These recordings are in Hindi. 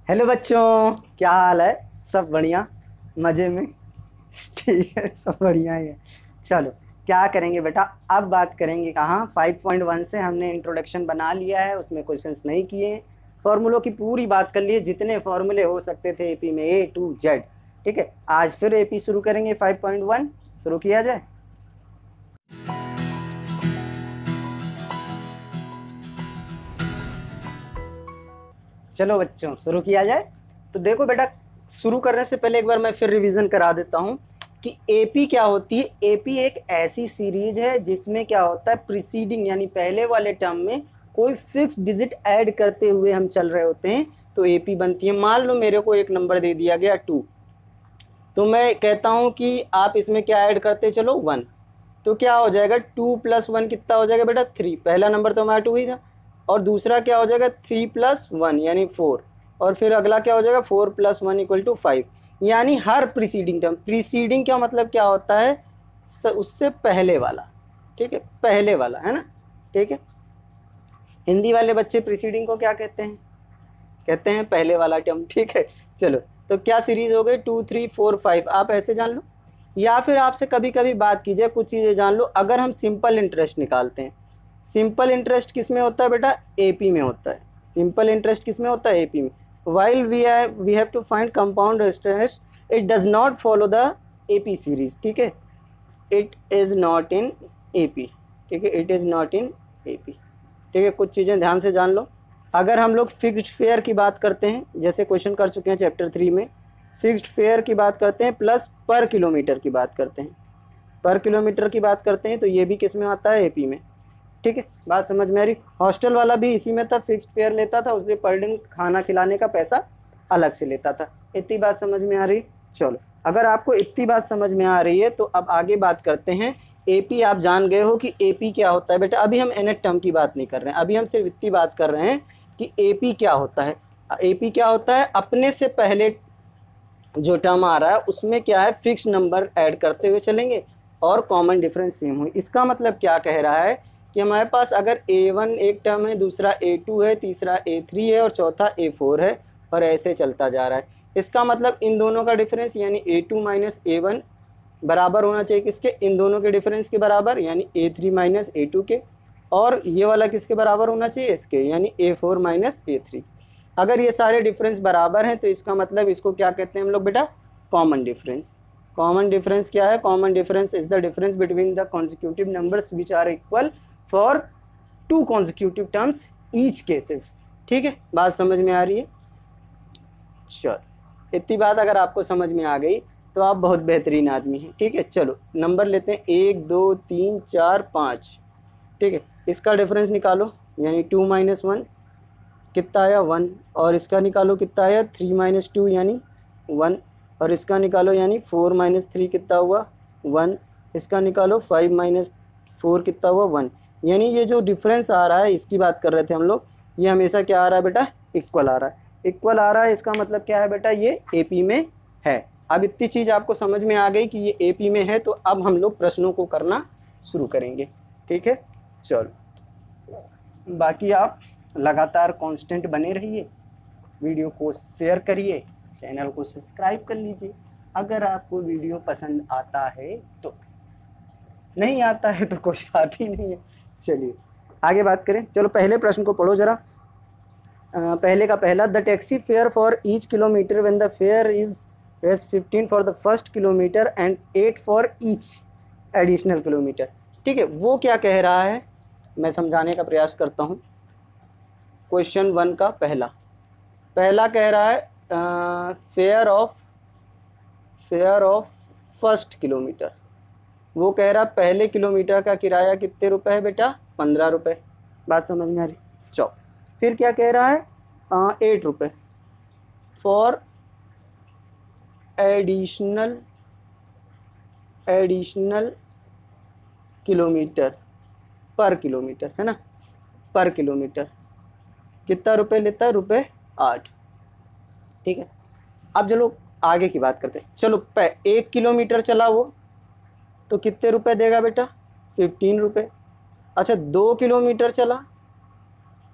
हेलो बच्चों, क्या हाल है? सब बढ़िया, मज़े में? ठीक है, सब बढ़िया ही है। चलो, क्या करेंगे बेटा? अब बात करेंगे कहाँ? 5.1 से हमने इंट्रोडक्शन बना लिया है, उसमें क्वेश्चंस नहीं किए। फॉर्मूलों की पूरी बात कर लिए, जितने फॉर्मूले हो सकते थे एपी में, A to Z। ठीक है, आज फिर एपी शुरू करेंगे 5.1। शुरू किया जाए। चलो बच्चों, शुरू किया जाए। तो देखो बेटा, शुरू करने से पहले एक बार मैं फिर रिवीजन करा देता हूँ कि एपी क्या होती है। एपी एक ऐसी सीरीज है जिसमें क्या होता है, प्रीसीडिंग यानी पहले वाले टर्म में कोई फिक्स डिजिट ऐड करते हुए हम चल रहे होते हैं, तो एपी बनती है। मान लो मेरे को एक नंबर दे दिया गया 2, तो मैं कहता हूँ कि आप इसमें क्या ऐड करते चलो 1, तो क्या हो जाएगा 2 + 1 कितना हो जाएगा बेटा 3। पहला नंबर तो हमारा 2 ही था, और दूसरा क्या हो जाएगा 3 + 1 यानी 4, और फिर अगला क्या हो जाएगा 4 + 1 = 5। यानी हर प्रीसीडिंग टर्म, प्रीसीडिंग क्या मतलब क्या होता है, उससे पहले वाला। ठीक है, पहले वाला है ना। ठीक है, हिंदी वाले बच्चे प्रीसीडिंग को क्या कहते हैं? कहते हैं पहले वाला टर्म। ठीक है, चलो, तो क्या सीरीज हो गई 2 3 4 5, आप ऐसे जान लो। या फिर आपसे कभी कभी बात कीजिए, कुछ चीज़ें जान लो। अगर हम सिंपल इंटरेस्ट निकालते हैं, सिंपल इंटरेस्ट किस में होता है बेटा? एपी में होता है। सिंपल इंटरेस्ट किस में होता है? एपी में। While we have to find compound interest, it does not follow the AP series. ठीक है, it is not in AP. ठीक है, it is not in AP. ठीक है, कुछ चीज़ें ध्यान से जान लो। अगर हम लोग फिक्स्ड फेयर की बात करते हैं, जैसे क्वेश्चन कर चुके हैं चैप्टर 3 में, फिक्स्ड फेयर की बात करते हैं प्लस पर किलोमीटर की बात करते हैं, पर किलोमीटर की बात करते हैं, तो ये भी किस में आता है? एपी में। ठीक है, बात समझ में आ रही? हॉस्टल वाला भी इसी में था, फिक्स्ड फेयर लेता था, उसने पर दिन खाना खिलाने का पैसा अलग से लेता था। इतनी बात समझ में आ रही? चलो, अगर आपको इतनी बात समझ में आ रही है तो अब आगे बात करते हैं। एपी आप जान गए हो कि एपी क्या होता है बेटा। अभी हम एनएट टर्म की बात नहीं कर रहे हैं, अभी हम सिर्फ इतनी बात कर रहे हैं कि एपी क्या होता है। एपी क्या होता है? अपने से पहले जो टर्म आ रहा है उसमें क्या है, फिक्स नंबर ऐड करते हुए चलेंगे और कॉमन डिफरेंस सेम हो। इसका मतलब क्या कह रहा है कि हमारे पास अगर A1 एक टर्म है, दूसरा A2 है, तीसरा A3 है और चौथा A4 है, और ऐसे चलता जा रहा है। इसका मतलब इन दोनों का डिफरेंस यानी A2 - A1 बराबर होना चाहिए किसके? इन दोनों के डिफरेंस के बराबर, यानी A3 - A2 के। और ये वाला किसके बराबर होना चाहिए? इसके, यानी A4 - A3। अगर ये सारे डिफरेंस बराबर हैं तो इसका मतलब इसको क्या कहते हैं हम लोग बेटा? Common difference. कॉमन डिफरेंस क्या है? Common difference is the difference between the consecutive numbers which are equal for 2 consecutive terms each cases. ठीक है, बात समझ में आ रही है? चलो, इतनी बात अगर आपको समझ में आ गई तो आप बहुत बेहतरीन आदमी हैं। ठीक है, चलो नंबर लेते हैं 1 2 3 4 5। ठीक है, इसका डिफरेंस निकालो, यानी 2 - 1 कितना आया 1, और इसका निकालो कितना आया 3 - 2 यानी 1, और इसका निकालो यानी 4 - 3 कितना हुआ 1, इसका निकालो 5 - 4 कितना हुआ 1। यानी ये जो डिफरेंस आ रहा है इसकी बात कर रहे थे हम लोग, ये हमेशा क्या आ रहा है बेटा? इक्वल आ रहा है। इक्वल आ रहा है, इसका मतलब क्या है बेटा? ये एपी में है। अब इतनी चीज़ आपको समझ में आ गई कि ये एपी में है, तो अब हम लोग प्रश्नों को करना शुरू करेंगे। ठीक है, चलो, बाकी आप लगातार कांस्टेंट बने रहिए, वीडियो को शेयर करिए, चैनल को सब्सक्राइब कर लीजिए अगर आपको वीडियो पसंद आता है तो। नहीं आता है तो कोई बात ही नहीं है। चलिए आगे बात करें। चलो पहले प्रश्न को पढ़ो जरा। पहले का पहला, the taxi fare for each kilometre when the fair is 15 for the first kilometre and 8 for each additional kilometre. ठीक है, वो क्या कह रहा है मैं समझाने का प्रयास करता हूँ। क्वेश्चन 1 का पहला पहला कह रहा है फेयर ऑफ फर्स्ट किलोमीटर। वो कह रहा है पहले किलोमीटर का किराया कितने रुपए है बेटा? 15 रुपये। बात समझ में आ रही? चलो, फिर क्या कह रहा है? 8 रुपये फॉर एडिशनल किलोमीटर, पर किलोमीटर है ना, पर किलोमीटर कितना रुपए लेता है? रुपये 8। ठीक है, अब चलो आगे की बात करते हैं। चलो 1 किलोमीटर चला वो, तो कितने रुपए देगा बेटा? 15 रुपये। अच्छा 2 किलोमीटर चला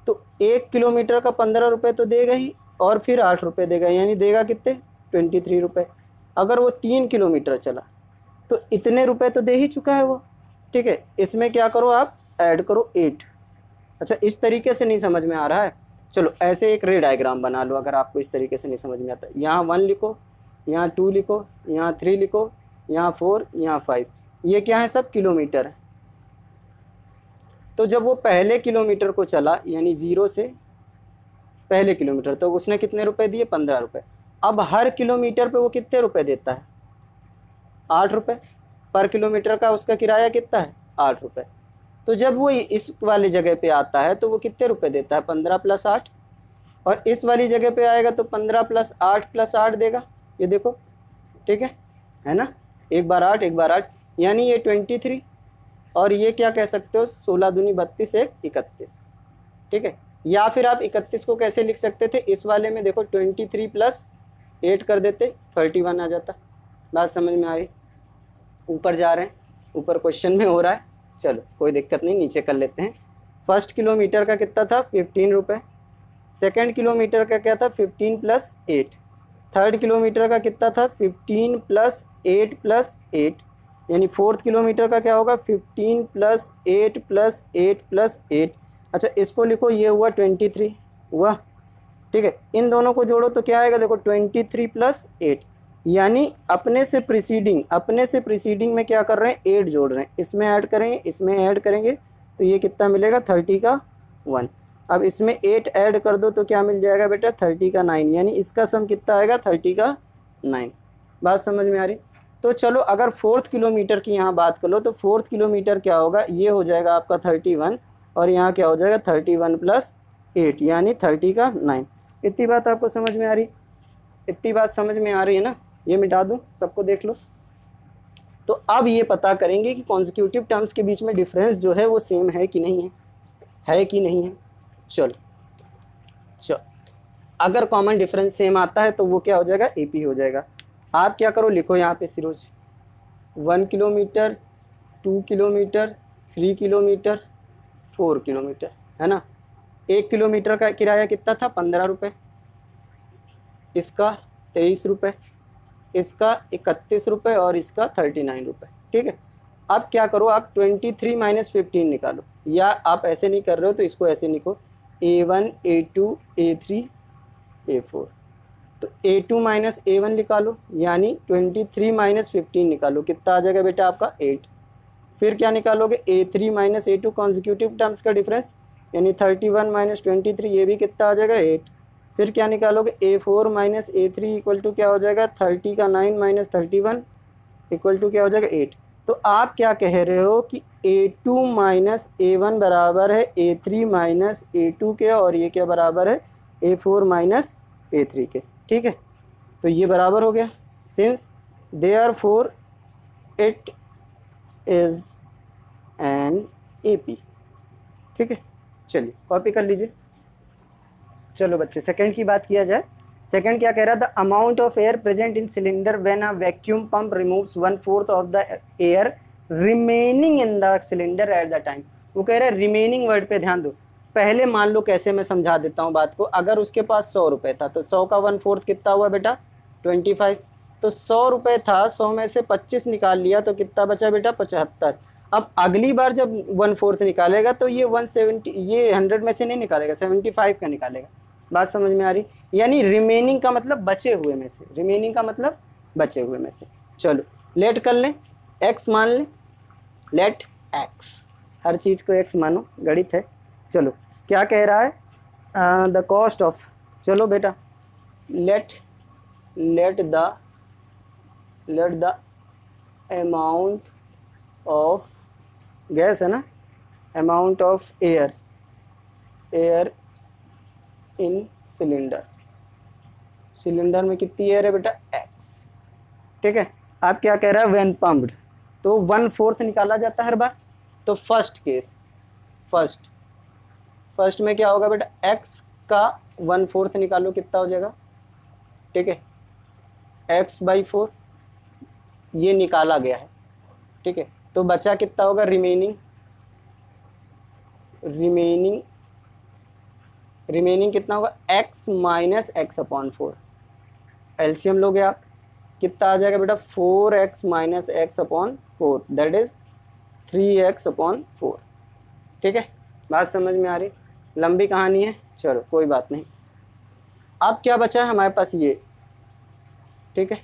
तो 1 किलोमीटर का 15 रुपये तो देगा ही, और फिर 8 रुपये देगा, यानी देगा कितने 23 रुपये। अगर वो 3 किलोमीटर चला तो इतने रुपए तो दे ही चुका है वो, ठीक है। इसमें क्या करो आप ऐड करो 8। अच्छा इस तरीके से नहीं समझ में आ रहा है, चलो ऐसे एक रे डायग्राम बना लो अगर आपको इस तरीके से नहीं समझ में आता। यहाँ 1 लिखो, यहाँ 2 लिखो, यहाँ 3 लिखो, यहाँ 4, यहाँ 5, ये क्या है सब किलोमीटर है। तो जब वो पहले किलोमीटर को चला यानी 0 से पहले किलोमीटर, तो उसने कितने रुपए दिए 15 रुपये। अब हर किलोमीटर पे वो कितने रुपए देता है 8 रुपये पर किलोमीटर का, उसका किराया कितना है 8 रुपये। तो जब वो इस वाली जगह पे आता है तो वो कितने रुपए देता है 15 + 8, और इस वाली जगह पे आएगा तो 15 + 8 + 8 देगा, ये देखो, ठीक है ना, एक बार 8 एक बार 8, यानी ये 23, और ये क्या कह सकते हो 16 दूनी 32 एक 31, ठीक है। या फिर आप 31 को कैसे लिख सकते थे, इस वाले में देखो 23 + 8 कर देते 31 आ जाता। बात समझ में आ रही, ऊपर जा रहे हैं, ऊपर क्वेश्चन में हो रहा है, चलो कोई दिक्कत नहीं, नीचे कर लेते हैं। फर्स्ट किलोमीटर का कितना था 15 रुपये, सेकेंड किलोमीटर का क्या था 15 + 8, थर्ड किलोमीटर का कितना था 15 + 8 + 8, यानी फोर्थ किलोमीटर का क्या होगा 15 + 8 + 8 + 8। अच्छा इसको लिखो, ये हुआ 23 हुआ, ठीक है। इन दोनों को जोड़ो तो क्या आएगा देखो 23 + 8, यानी अपने से प्रीसीडिंग में क्या कर रहे हैं 8 जोड़ रहे हैं, इसमें ऐड करेंगे इसमें ऐड करेंगे तो ये कितना मिलेगा 30 का 1। अब इसमें 8 ऐड कर दो तो क्या मिल जाएगा बेटा 30 का 9, यानी इसका सम कितना आएगा 30 का 9। बात समझ में आ रही। तो चलो अगर फोर्थ किलोमीटर की यहाँ बात कर लो तो फोर्थ किलोमीटर क्या होगा, ये हो जाएगा आपका 31, और यहाँ क्या हो जाएगा 31 + 8 यानी 30 का 9। इतनी बात आपको समझ में आ रही, इतनी बात समझ में आ रही है ना, ये मिटा दूँ सबको देख लो। तो अब ये पता करेंगे कि कॉन्जिक्यूटिव टर्म्स के बीच में डिफरेंस जो है वो सेम है कि नहीं है कि नहीं है। चलो अगर कॉमन डिफरेंस सेम आता है तो वो क्या हो जाएगा एपी हो जाएगा। आप क्या करो लिखो यहाँ पे सिरोज 1 किलोमीटर 2 किलोमीटर 3 किलोमीटर 4 किलोमीटर, है ना। 1 किलोमीटर का किराया कितना था 15 रुपये, इसका 23 रुपये, इसका 31 रुपये और इसका 39 रुपये, ठीक है। अब क्या करो आप 23 - 15 निकालो, या आप ऐसे नहीं कर रहे हो तो इसको ऐसे लिखो A1 A2 A3 A4, तो A2 - A1 निकालो, यानी 23 - 15 निकालो, कितना आ जाएगा बेटा आपका 8। फिर क्या निकालोगे A3 - A2 कॉन्जिक्यूटिव टर्म्स का डिफरेंस, यानी 31 - 23, ये भी कितना आ जाएगा 8। फिर क्या निकालोगे A4 - A3 इक्वल टू क्या हो जाएगा 30 का 9 - 31 इक्वल टू क्या हो जाएगा 8। तो आप क्या कह रहे हो कि A2 - A1 बराबर है A3 - A2 के, और ये क्या बराबर है A4 - A3 के, ठीक है। तो ये बराबर हो गया, since therefore it is an AP, ठीक है। चलिए कॉपी कर लीजिए। चलो बच्चे सेकंड की बात किया जाए। सेकंड क्या कह रहा था, amount of air present in cylinder when a vacuum pump removes 1/4 of the air remaining in the cylinder at the time. वो कह रहा है रिमेनिंग वर्ड पे ध्यान दो। पहले मान लो कैसे, मैं समझा देता हूँ बात को। अगर उसके पास 100 रुपये था तो 100 का 1/4 कितना हुआ बेटा 25, तो 100 रुपये था, 100 में से 25 निकाल लिया तो कितना बचा बेटा 75। अब अगली बार जब 1/4 निकालेगा तो ये 170, ये 100 में से नहीं निकालेगा 75 का निकालेगा। बात समझ में आ रही, यानी रिमेनिंग का मतलब बचे हुए में से, रिमेनिंग का मतलब बचे हुए में से। चलो लेट कर लें, एक्स मान लें, लेट एक्स, हर चीज़ को एक्स मानो, गणित है। चलो क्या कह रहा है द कॉस्ट ऑफ, चलो बेटा let the amount of gas, है ना, amount of air in cylinder में कितनी एयर है बेटा एक्स, ठीक है। आप क्या कह रहा है व्हेन पम्प्ड, तो 1/4 निकाला जाता है हर बार। तो फर्स्ट केस, फर्स्ट में क्या होगा बेटा एक्स का 1/4 निकालो, कितना हो जाएगा, ठीक है, x/4 ये निकाला गया है, ठीक है। तो बचा कितना होगा रिमेनिंग रिमेनिंग कितना होगा x minus x upon 4। LCM लोगे आप, कितना आ जाएगा बेटा 4x minus x upon 4, that is 3x upon 4। ठीक है, बात समझ में आ रही? लंबी कहानी है, चलो कोई बात नहीं। अब क्या बचा है हमारे पास ये, ठीक है।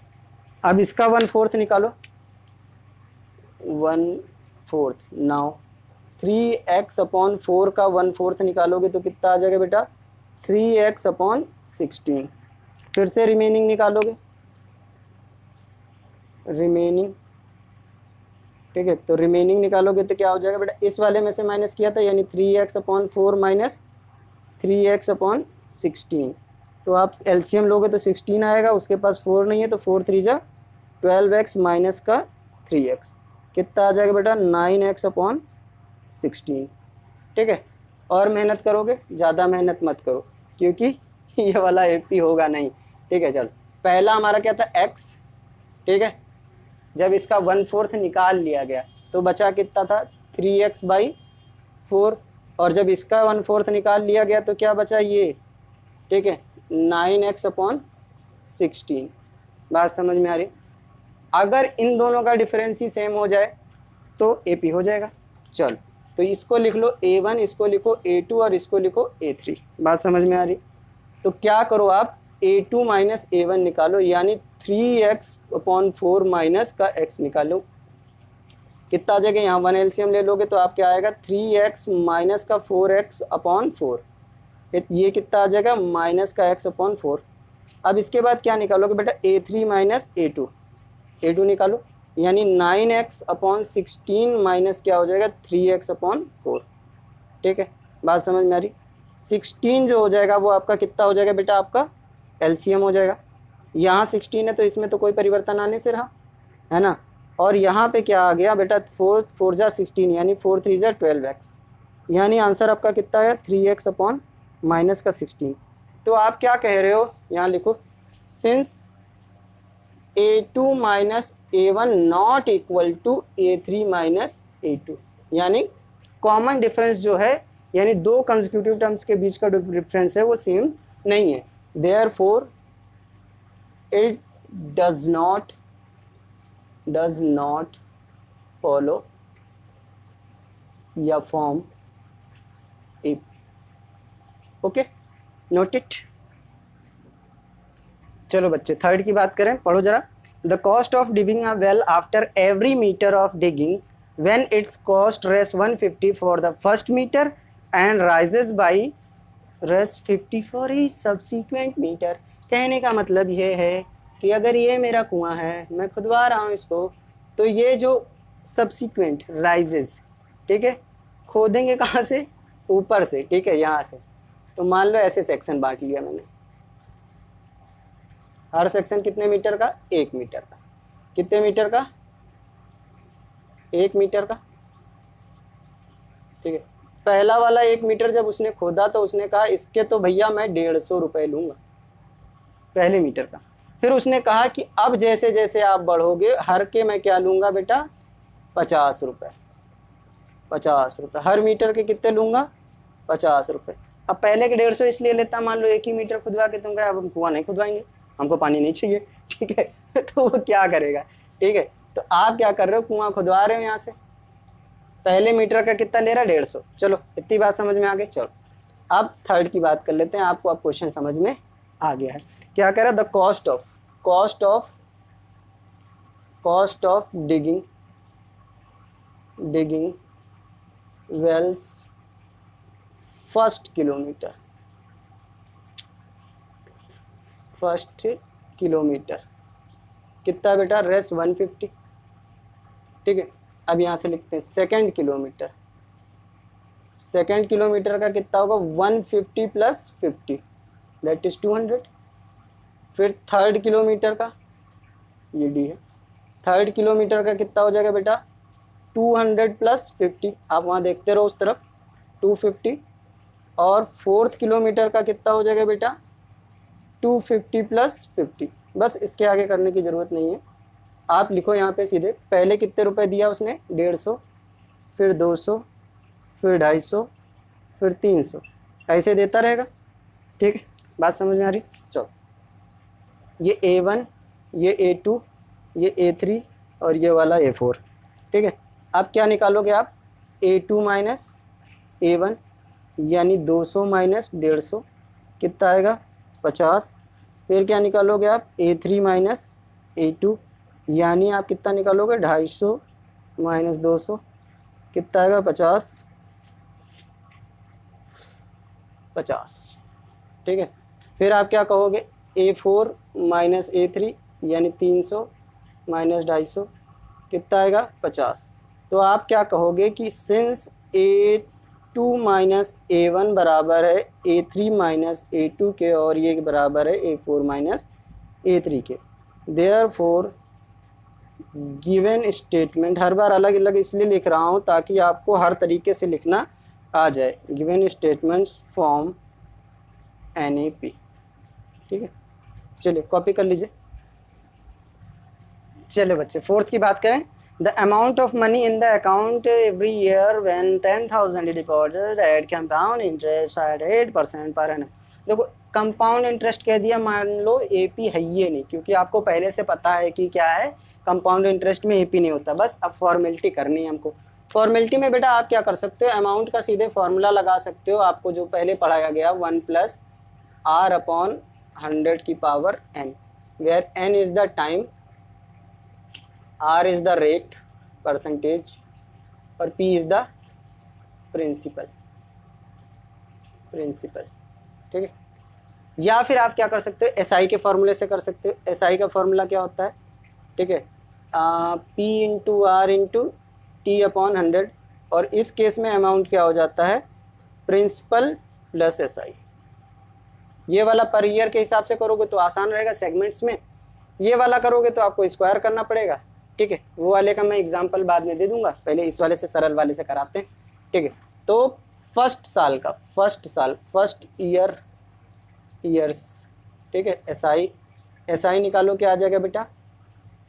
अब इसका 1/4 निकालो, 1/4। नाउ 3x अपॉन 4 का 1/4 निकालोगे तो कितना आ जाएगा बेटा 3x अपॉन 16। फिर से रिमेनिंग निकालोगे, रिमेनिंग, ठीक है। तो रिमेनिंग निकालोगे तो क्या हो जाएगा बेटा, इस वाले में से माइनस किया था, यानी 3x upon 4 minus 3x upon 16। तो आप एलसीएम लोगे तो 16 आएगा, उसके पास 4 नहीं है तो 4 3 जा 12x माइनस का 3x, कितना आ जाएगा बेटा 9x अपॉन 16। ठीक है, और मेहनत करोगे, ज़्यादा मेहनत मत करो क्योंकि ये वाला एपी होगा नहीं। ठीक है, चलो पहला हमारा क्या था x, ठीक है। जब इसका 1/4 निकाल लिया गया तो बचा कितना था 3x/4, और जब इसका 1/4 निकाल लिया गया तो क्या बचा ये, ठीक है 9x अपॉन 16। बात समझ में आ रही? अगर इन दोनों का डिफरेंस ही सेम हो जाए तो एपी हो जाएगा। चलो तो इसको लिख लो A1, इसको लिखो A2 और इसको लिखो A3। बात समझ में आ रही? तो क्या करो आप A2 माइनस A1 निकालो, यानी 3x अपॉन 4 माइनस का x निकालो, कितना आ जाएगा, यहाँ 1 एलसीएम ले लोगे तो आप क्या आएगा 3x माइनस का 4x अपॉन 4, ये कितना आ जाएगा माइनस का x अपॉन 4। अब इसके बाद क्या निकालोगे बेटा A3 माइनस A2, A2 निकालो, यानी 9x अपॉन 16 माइनस क्या हो जाएगा 3x अपॉन 4। ठीक है, बात समझ में आ रही? 16 जो हो जाएगा वो आपका कितना हो जाएगा बेटा, आपका एलसीएम हो जाएगा। यहाँ 16 है तो इसमें तो कोई परिवर्तन आने से रहा है ना, और यहाँ पे क्या आ गया बेटा 4 4 जा 16, यानी 4 3 जा 12x, यानी आंसर आपका कितना है 3x अपॉन माइनस का 16। तो आप क्या कह रहे हो, यहाँ लिखो since A2 minus A1 not equal to A3 minus A2, यानी कॉमन डिफरेंस जो है, यानी दो कंसेक्यूटिव टर्म्स के बीच का डिफरेंस है वो सेम नहीं है, therefore it does not follow या form A. Okay, note it. चलो बच्चे थर्ड की बात करें, पढ़ो जरा। The cost of digging a well after every metre of digging when its cost Rs 150 for the first metre and rises by Rs 50 for each subsequent metre. कहने का मतलब ये है कि अगर ये मेरा कुआं है, मैं खुदवा रहा हूँ इसको, तो ये जो सब्सीक्वेंट राइजेस, ठीक है, खोदेंगे कहाँ से, ऊपर से, ठीक है, यहाँ से। तो मान लो ऐसे सेक्शन बांट लिया मैंने, हर सेक्शन कितने मीटर का, 1 मीटर का। कितने मीटर का, 1 मीटर का। ठीक है, पहला वाला 1 मीटर जब उसने खोदा तो उसने कहा इसके तो भैया मैं 150 रुपये लूँगा पहले मीटर का। फिर उसने कहा कि अब जैसे जैसे आप बढ़ोगे हर के मैं क्या लूँगा बेटा 50 रुपये, 50 रुपये हर मीटर के कितने लूँगा 50 रुपये। अब पहले के 150 इसलिए लेता, मान लो 1 ही मीटर खुदवा के तुम कहे अब हम कुआं नहीं खुदवाएंगे, हमको पानी नहीं चाहिए, ठीक है तो वो क्या करेगा, ठीक है। तो आप क्या कर रहे हो, कुआं खुदवा रहे हो, यहाँ से पहले मीटर का कितना ले रहा है 150। चलो इतनी बात समझ में आ गई। चलो अब थर्ड की बात कर लेते हैं, आपको अब क्वेश्चन समझ में आ गया है। क्या कह रहा है, the cost of digging wells first kilometre कितना बेटा, रेस 150। ठीक है, अब यहाँ से लिखते हैं सेकेंड किलोमीटर का कितना होगा 150 प्लस 50 दैट इज 200। फिर थर्ड किलोमीटर का, ये डी है, थर्ड किलोमीटर का कितना हो जाएगा बेटा 200 प्लस 50, आप वहाँ देखते रहो उस तरफ 250। और फोर्थ किलोमीटर का कितना हो जाएगा बेटा 250 प्लस 50। बस इसके आगे करने की ज़रूरत नहीं है, आप लिखो यहाँ पे सीधे, पहले कितने रुपए दिया उसने 150, फिर 200, फिर 250, फिर 300, ऐसे देता रहेगा। ठीक है, बात समझ में आ रही? चलो, ये A1, ये A2, ये A3 और ये वाला A4। ठीक है, अब क्या निकालोगे आप? A2 माइनस A1 यानी 200 माइनस 150 कितना आएगा? 50। फिर क्या निकालोगे आप? A3 माइनस A2 यानी आप कितना निकालोगे? 250 माइनस 200 कितना आएगा? 50। ठीक है, फिर आप क्या कहोगे? A4 माइनस A3 यानी 300 माइनस 250 कितना आएगा? 50। तो आप क्या कहोगे कि सिंस A2 माइनस A1 बराबर है A3 माइनस A2 के और ये बराबर है A4 माइनस A3 के, देयरफॉर गिवन स्टेटमेंट, हर बार अलग अलग इसलिए लिख रहा हूँ ताकि आपको हर तरीके से लिखना आ जाए। Given statements form NAP। ठीक है, चलिए कॉपी कर लीजिए। चलिए बच्चे, फोर्थ की बात करें। The amount of money in the account every year when 10,000 deposit eight compound interest eight 8% per annum. देखो, कंपाउंड इंटरेस्ट कह दिया, मान लो AP है ही नहीं, क्योंकि आपको पहले से पता है कि क्या है, कंपाउंड इंटरेस्ट में AP नहीं होता। बस अब फॉर्मेलिटी करनी है हमको। फॉर्मेलिटी में बेटा आप क्या कर सकते हो? अमाउंट का सीधे फॉर्मूला लगा सकते हो, आपको जो पहले पढ़ाया गया 1 प्लस R अपॉन 100 की power n, where n is the time, R is the rate percentage और P इज द प्रिंसिपल। ठीक है, या फिर आप क्या कर सकते हो? SI के फॉर्मूले से कर सकते हो। SI का फॉर्मूला क्या होता है? ठीक है, P into R into T upon 100, और इस केस में अमाउंट क्या हो जाता है? Principal plus SI। ये वाला पर ईयर के हिसाब से करोगे तो आसान रहेगा सेगमेंट्स में, ये वाला करोगे तो आपको स्क्वायर करना पड़ेगा। ठीक है, वो वाले का मैं एग्जांपल बाद में दे दूंगा, पहले इस वाले से, सरल वाले से कराते हैं। ठीक है, तो फर्स्ट ईयर्स। ठीक है, SI निकालो, क्या आ जाएगा बेटा?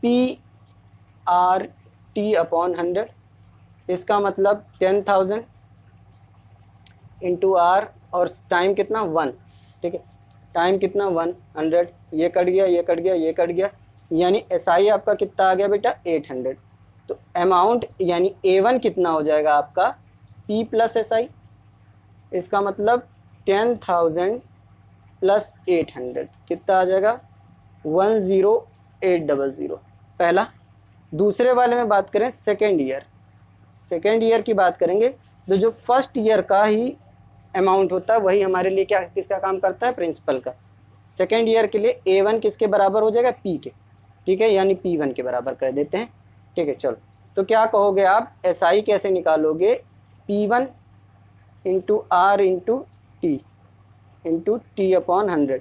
PRT अपॉन 100, इसका मतलब 10,000 इंटू R और टाइम कितना? 1। ठीक है, टाइम कितना? 100, ये कट गया, ये कट गया, ये कट गया, यानी SI आपका कितना आ गया बेटा? 800। तो अमाउंट यानी A1 कितना हो जाएगा आपका? P प्लस SI, इसका मतलब 10,000 प्लस 800 कितना आ जाएगा? 10800। पहला। दूसरे वाले में बात करें सेकेंड ईयर की बात करेंगे, तो जो फर्स्ट ईयर का ही अमाउंट होता है वही हमारे लिए क्या, किसका काम करता है? प्रिंसिपल का। सेकेंड ईयर के लिए A1 किसके बराबर हो जाएगा? P के। ठीक है, यानी P1 के बराबर कर देते हैं। ठीक है, चलो, तो क्या कहोगे आप? SI कैसे निकालोगे? P1 into R into T upon 100।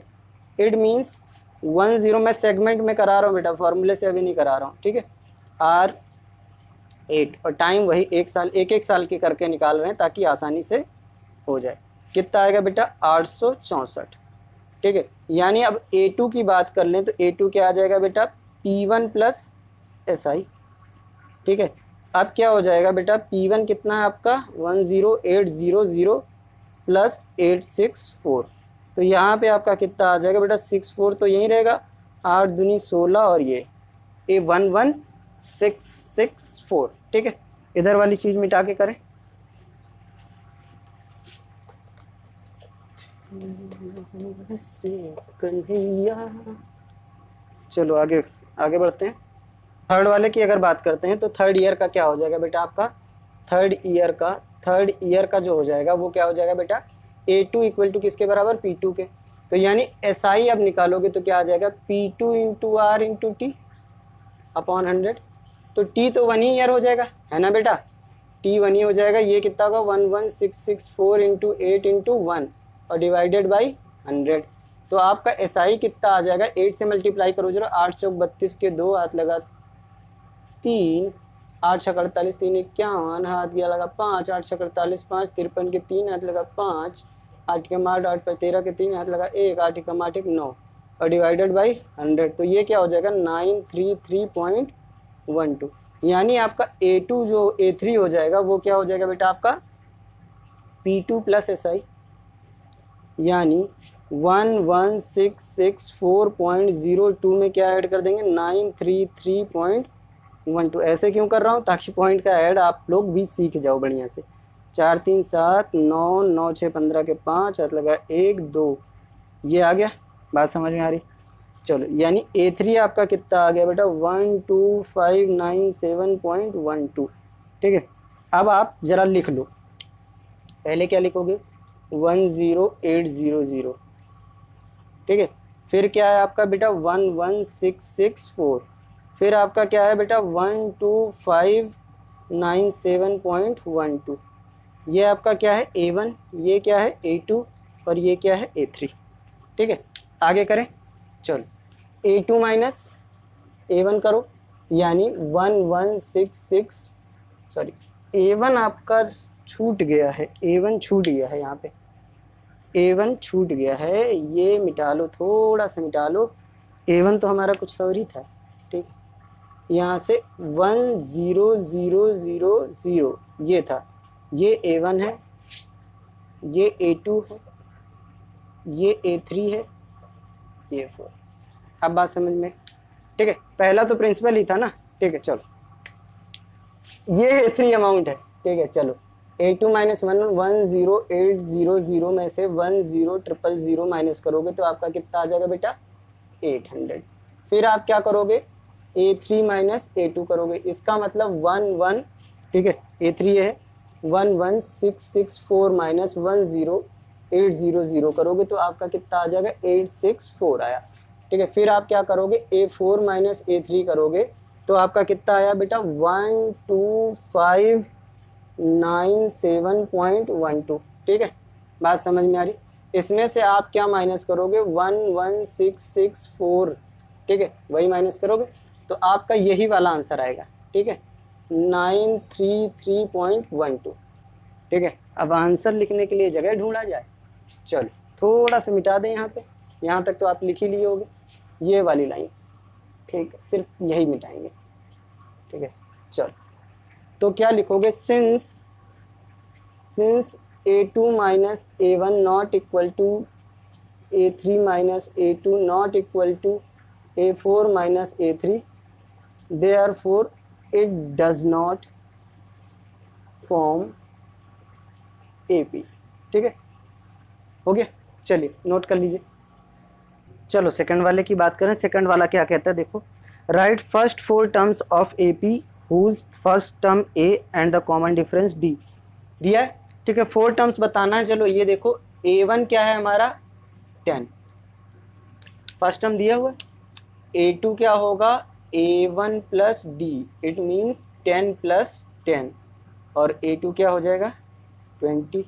It means 10, मैं सेगमेंट में करा रहा हूँ बेटा, फॉर्मूले से अभी नहीं करा रहा हूँ। ठीक है, R 8 और टाइम वही 1 साल, एक साल की करके निकाल रहे हैं ताकि आसानी से हो जाए। कितना आएगा बेटा? 864। ठीक है, यानी अब A2 की बात कर लें तो A2 क्या आ जाएगा बेटा? P1 plus SI। ठीक है, अब क्या हो जाएगा बेटा? P1 कितना है आपका? 10800 प्लस 864, तो यहाँ पे आपका कितना आ जाएगा बेटा? 64 तो यहीं रहेगा, 8 दूनी 16 और ये 11664। ठीक है, इधर वाली चीज़ मिटा के करें। चलो आगे बढ़ते हैं। थर्ड वाले की अगर बात करते हैं तो थर्ड ईयर का क्या हो जाएगा बेटा आपका? थर्ड ईयर का जो हो जाएगा वो क्या हो जाएगा बेटा? A2 इक्वल टू किसके बराबर? P2 के। तो यानी SI अब निकालोगे तो क्या आ जाएगा? P2 into R into T upon 100। तो T तो 1 ही ईयर हो जाएगा, है ना बेटा? T 1 ही हो जाएगा। ये कितना होगा? 11664 इंटू 8 इंटू 1 और डिवाइडेड बाई 100। तो आपका SI कितना आ जाएगा? 8 से मल्टीप्लाई करो जरा, 8 चौक 32 के 2 हाथ लगा 3, 8 छक 48, 3 51, हाथ गया लगा 5, 8 छक 48, 5 53 के 3 हाथ लगा 5, 8 के मार 8 पर 13 के 3 हाथ लगा 1, 8 का मार 1 9 और डिवाइडेड बाई 100। तो ये क्या हो जाएगा? 933.12। यानी आपका A2 जो A3 हो जाएगा वो क्या हो जाएगा बेटा आपका? P2 प्लस SI, यानी 1166.02 में क्या ऐड कर देंगे 933.12। ऐसे क्यों कर रहा हूँ, ताकि पॉइंट का ऐड आप लोग भी सीख जाओ बढ़िया से। 4 3 7 9 9 6 15 के 5 हाथ लगा 1 2, ये आ गया। बात समझ में आ रही? चलो, यानी A3 आपका कितना आ गया बेटा 12597.12। ठीक है, अब आप जरा लिख लो। पहले क्या लिखोगे 10800, ठीक है। फिर क्या है आपका बेटा 11664। फिर आपका क्या है बेटा 12597.12। ये आपका क्या है A1, ये क्या है A2 और ये क्या है A3। ठीक है, आगे करें। चलो A2 माइनस A1 करो, यानी 1166, सॉरी A1 आपका छूट गया है, A1 छूट गया है, यहाँ पे A1 छूट गया है, ये मिटा लो, थोड़ा सा मिटा लो। A1 तो हमारा कुछ और ही था। ठीक, यहाँ से 10000 ये था, ये A1 है, ये A2 है, ये A3 है, ये 4। अब बात समझ में? ठीक है, पहला तो प्रिंसिपल ही था ना। ठीक है, चलो ये A3 अमाउंट है। ठीक है, चलो A2 माइनस 11800 में से 10000 माइनस करोगे तो आपका कितना आ जाएगा बेटा 800। फिर आप क्या करोगे A3 माइनस A2 करोगे, इसका मतलब 11, ठीक है A3 है, 11664 माइनस 10800 करोगे तो आपका कितना आ जाएगा 864 आया। ठीक है, फिर आप क्या करोगे A4 माइनस A3 करोगे तो आपका कितना आया बेटा 12597.12। ठीक है, बात समझ में आ रही? इसमें से आप क्या माइनस करोगे 11664, ठीक है, वही माइनस करोगे तो आपका यही वाला आंसर आएगा। ठीक है, 933.12। ठीक है, अब आंसर लिखने के लिए जगह ढूंढा जाए। चलो थोड़ा सा मिटा दें यहाँ पे, यहाँ तक तो आप लिख ही लिए होगे ये वाली लाइन। ठीक है, सिर्फ यही मिटाएंगे। ठीक है, चलो तो क्या लिखोगे since A2 minus A1 not equal to A3 minus A2 not equal to A4 minus A3, therefore it does not form AP। ठीक है, हो गया। चलिए नोट कर लीजिए। चलो सेकंड वाले की बात करें। सेकंड वाला क्या कहता है, देखो write first 4 terms of AP whose first term A and the common difference D दिया है। ठीक है, 4 टर्म्स बताना है। चलो ये देखो A1 क्या है हमारा 10, फर्स्ट टर्म दिया हुआ। A2 क्या होगा A1 plus D, it means 10 plus 10, और A2 क्या हो जाएगा 20।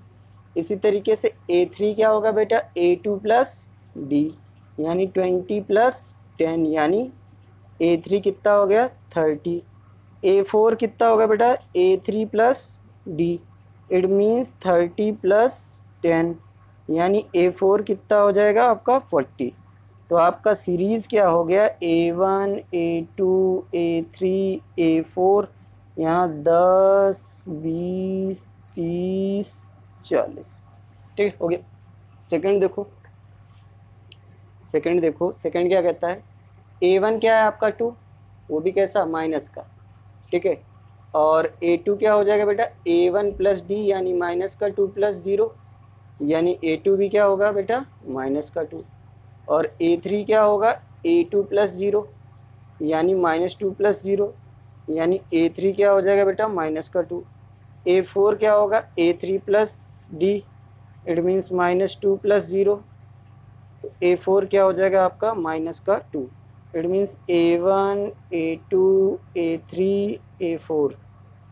इसी तरीके से A3 क्या होगा बेटा A2 प्लस D, यानी 20 प्लस 10, यानी A3 कितना हो गया 30। A4 कितना होगा बेटा A3 plus D, it means 30 plus 10, यानी A4 कितना हो जाएगा आपका 40। तो आपका सीरीज़ क्या हो गया A1 A2 A3 A4, यहाँ 10 20 30 40। ठीक हो गया। सेकंड देखो, सेकंड देखो, सेकंड क्या कहता है A1 क्या है आपका 2, वो भी कैसा माइनस का। ठीक है, और A2 क्या हो जाएगा बेटा A1 प्लस D, यानी माइनस का 2 प्लस 0, यानी A2 भी क्या होगा बेटा माइनस का 2, और A3 क्या होगा A2 प्लस 0, यानी माइनस 2 प्लस 0, यानी A3 क्या हो जाएगा बेटा माइनस का 2। A4 क्या होगा A3 plus D, it means minus 2 plus 0, A4 क्या हो जाएगा आपका माइनस का 2, it means A1 A2 A3 A4,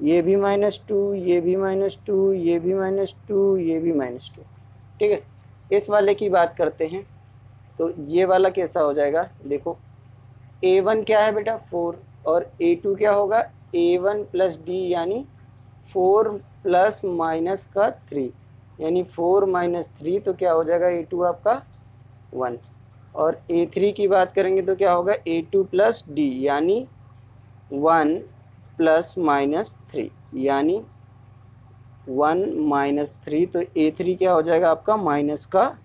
ये भी -2, ये भी -2, ये भी -2, ये भी -2। ठीक है, इस वाले की बात करते हैं तो ये वाला कैसा हो जाएगा, देखो A1 क्या है बेटा 4, और A2 क्या होगा A1 प्लस D, यानी 4 प्लस माइनस का 3, यानी 4 माइनस 3, तो क्या हो जाएगा A2 आपका 1। और A3 की बात करेंगे तो क्या होगा A2 प्लस D, यानी 1 प्लस माइनस 3, यानी 1 माइनस 3, तो A3 क्या हो जाएगा आपका माइनस का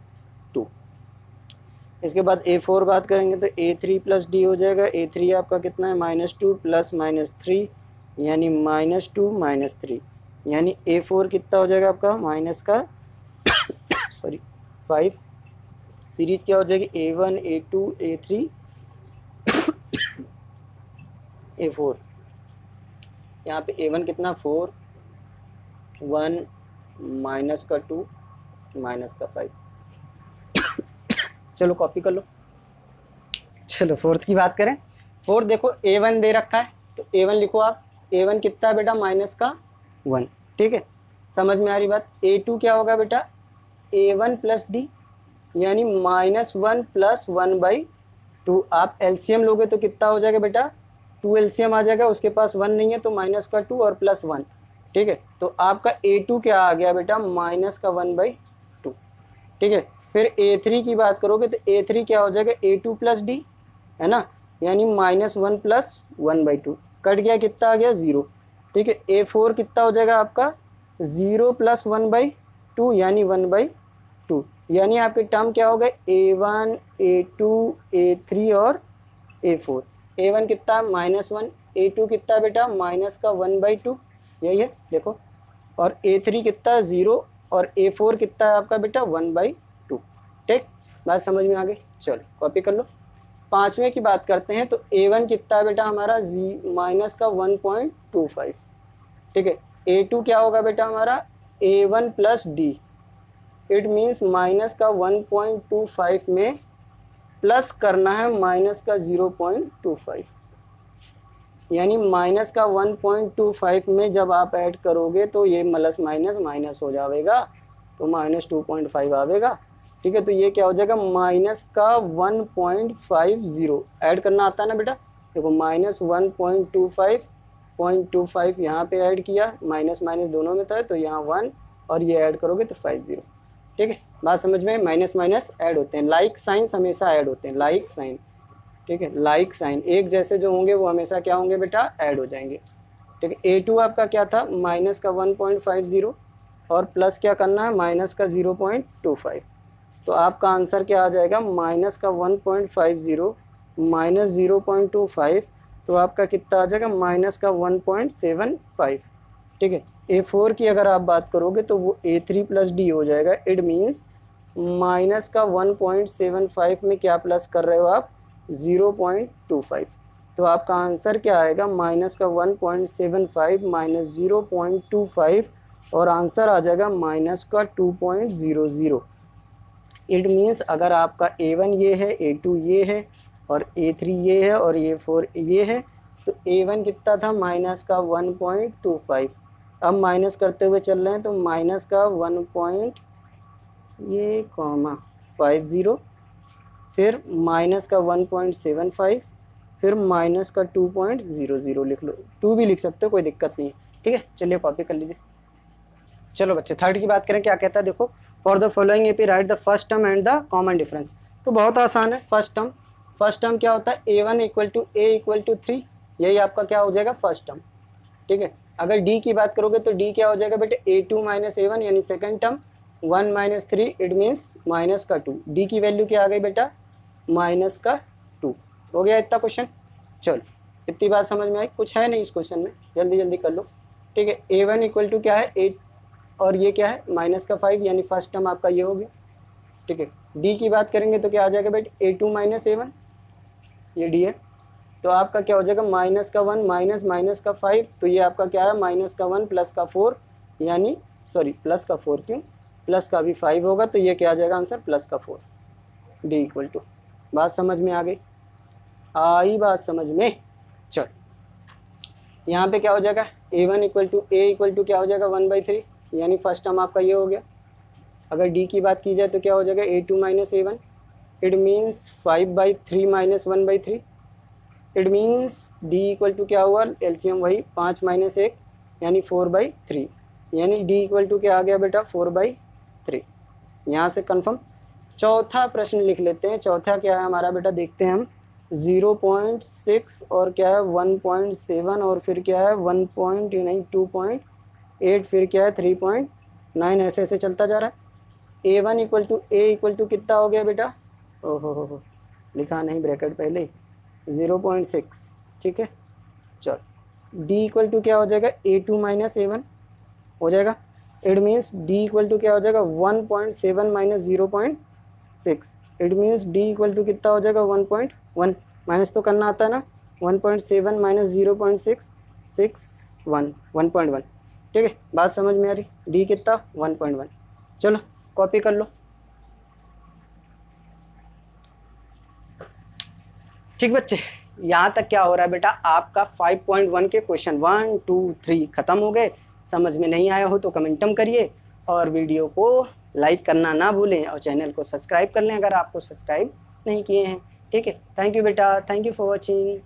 2। इसके बाद A4 बात करेंगे तो A3 प्लस डी हो जाएगा। A3 आपका कितना है -2 प्लस -3 यानी -2 -3 यानी A4 कितना हो जाएगा आपका माइनस का सॉरी 5। सीरीज क्या हो जाएगी A1 A2 A3 A4। यहाँ पे A1 कितना 4 1 माइनस का 2 माइनस का 5। चलो कॉपी कर लो। चलो फोर्थ की बात करें। फोर्थ देखो A1 दे रखा है तो A1 लिखो आप। A1 कितना है बेटा माइनस का 1। ठीक है, समझ में आ रही बात। A2 क्या होगा बेटा A1 प्लस डी यानी -1 प्लस 1/2। आप एलसीएम लोगे तो कितना हो जाएगा बेटा 2 एलसीएम आ जाएगा। उसके पास 1 नहीं है तो माइनस का 2 और प्लस 1। ठीक है, तो आपका A2 क्या आ गया बेटा माइनस का 1/2। ठीक है, फिर A3 की बात करोगे तो A3 क्या हो जाएगा A2 प्लस डी है ना, यानी -1 प्लस 1/2। कट गया कितना आ गया 0। ठीक है, A4 कितना हो जाएगा आपका 0 प्लस 1/2 यानी 1/2। यानी आपके टर्म क्या हो गए A1 A2 A3 और A4। A1 कितना -1, A2 कितना बेटा माइनस का 1/2 यही है देखो, और A3 कितना 0 और A4 कितना है आपका बेटा 1/2। ठीक, बात समझ में आ गई। चलो कॉपी कर लो। पांचवें की बात करते हैं तो A1 कितना है बेटा हमारा माइनस का 1.25। ठीक है, A2 क्या होगा बेटा हमारा A1 plus D. It means minus का 1.25 में प्लस करना है माइनस का 0.25 यानी माइनस का 1.25 में जब आप ऐड करोगे तो ये प्लस माइनस माइनस हो जाएगा तो -2.5 आवेगा। ठीक है, तो ये क्या हो जाएगा माइनस का 1.50 ऐड करना आता है ना बेटा। देखो -1.25 यहाँ पे ऐड किया, माइनस माइनस दोनों में था तो यहाँ 1 और ये ऐड करोगे तो 50। ठीक है, बात समझ में। माइनस माइनस ऐड होते हैं, लाइक साइंस हमेशा ऐड होते हैं, लाइक साइन। ठीक है, लाइक साइन एक जैसे जो होंगे वो हमेशा क्या होंगे बेटा ऐड हो जाएंगे। ठीक है, A2 आपका क्या था माइनस का 1.50 और प्लस क्या करना है माइनस का 0.25। तो आपका आंसर क्या आ जाएगा माइनस का 1.50 माइनस 0.25 तो आपका कितना आ जाएगा माइनस का 1.75। ठीक है, A4 की अगर आप बात करोगे तो वो A3 प्लस डी हो जाएगा। इट मीन्स माइनस का 1.75 में क्या प्लस कर रहे हो आप 0.25। तो आपका आंसर क्या आएगा माइनस का 1.75 माइनस 0.25 और आंसर आ जाएगा माइनस का 2.00। इट मीन्स अगर आपका A1 ये है A2 ये है और A3 ये है और A4 ये है तो A1 कितना था माइनस का 1.25। अब माइनस करते हुए चल रहे हैं तो माइनस का 1.50 फिर माइनस का 1.75 फिर माइनस का 2.00 लिख लो। 2 भी लिख सकते हो कोई दिक्कत नहीं है। ठीक है, चलिए कॉपी कर लीजिए। चलो बच्चे थर्ड की बात करें क्या कहता है देखो, for the following AP right the first term and the common difference. तो बहुत आसान है। फर्स्ट टर्म क्या होता है A1 = 3, यही आपका क्या हो जाएगा फर्स्ट टर्म। ठीक है, अगर D की बात करोगे तो D क्या हो जाएगा बेटे A2 - A1 यानी second term 1 - 3 it means minus का 2। D की वैल्यू क्या आ गई बेटा माइनस का 2। हो गया इतना क्वेश्चन। चलो इतनी बात समझ में आई, कुछ है नहीं इस क्वेश्चन में, जल्दी जल्दी कर लो। ठीक है, A1 = क्या है 8 और ये क्या है माइनस का 5 यानी फर्स्ट टर्म आपका ये हो गया। ठीक है, डी की बात करेंगे तो क्या आ जाएगा बेटे A2 - A1 ये डी है तो आपका क्या हो जाएगा माइनस का 1 माइनस माइनस का 5 तो ये आपका क्या है माइनस का 1 प्लस का 4 यानी सॉरी प्लस का 4 क्यों प्लस का भी 5 होगा तो ये क्या आ जाएगा आंसर प्लस का 4। D = बात समझ में आ गई, आई बात समझ में। चल यहाँ पे क्या हो जाएगा A1 = क्या हो जाएगा 1/3 यानी फर्स्ट टर्म आपका ये हो गया। अगर D की बात की जाए तो क्या हो जाएगा A2 - A1 it means 5/3 - 1/3 it means D = क्या हुआ एलसीएम वही 5 - 1 यानी 4/3 यानी D = क्या आ गया बेटा 4/3। यहाँ से कंफर्म। चौथा प्रश्न लिख लेते हैं। चौथा क्या है हमारा बेटा देखते हैं हम 0.6 और क्या है 1.7 और फिर क्या है 2.8 फिर क्या है 3.9 ऐसे ऐसे चलता जा रहा है। A1 = कितना हो गया बेटा ओहो, लिखा नहीं ब्रैकेट पहले, 0.6, ठीक है। चलो डी इक्वल टू क्या हो जाएगा, A2 माइनस A1 हो जाएगा। It means D equal to क्या हो जाएगा, 1.7 minus 0.6। It means D equal to कितना हो जाएगा, 1.1। माइनस तो करना आता है ना, 1.7 माइनस 0.6, 1.1। ठीक है, बात समझ में आ रही, डी कितना 1.1। चलो कॉपी कर लो। ठीक बच्चे, यहाँ तक क्या हो रहा है बेटा, आपका 5.1 के क्वेश्चन 1 2 3 खत्म हो गए। समझ में नहीं आया हो तो कमेंटम करिए, और वीडियो को लाइक करना ना भूलें, और चैनल को सब्सक्राइब कर लें अगर आपको सब्सक्राइब नहीं किए हैं। ठीक है, थैंक यू बेटा, थैंक यू फॉर वॉचिंग।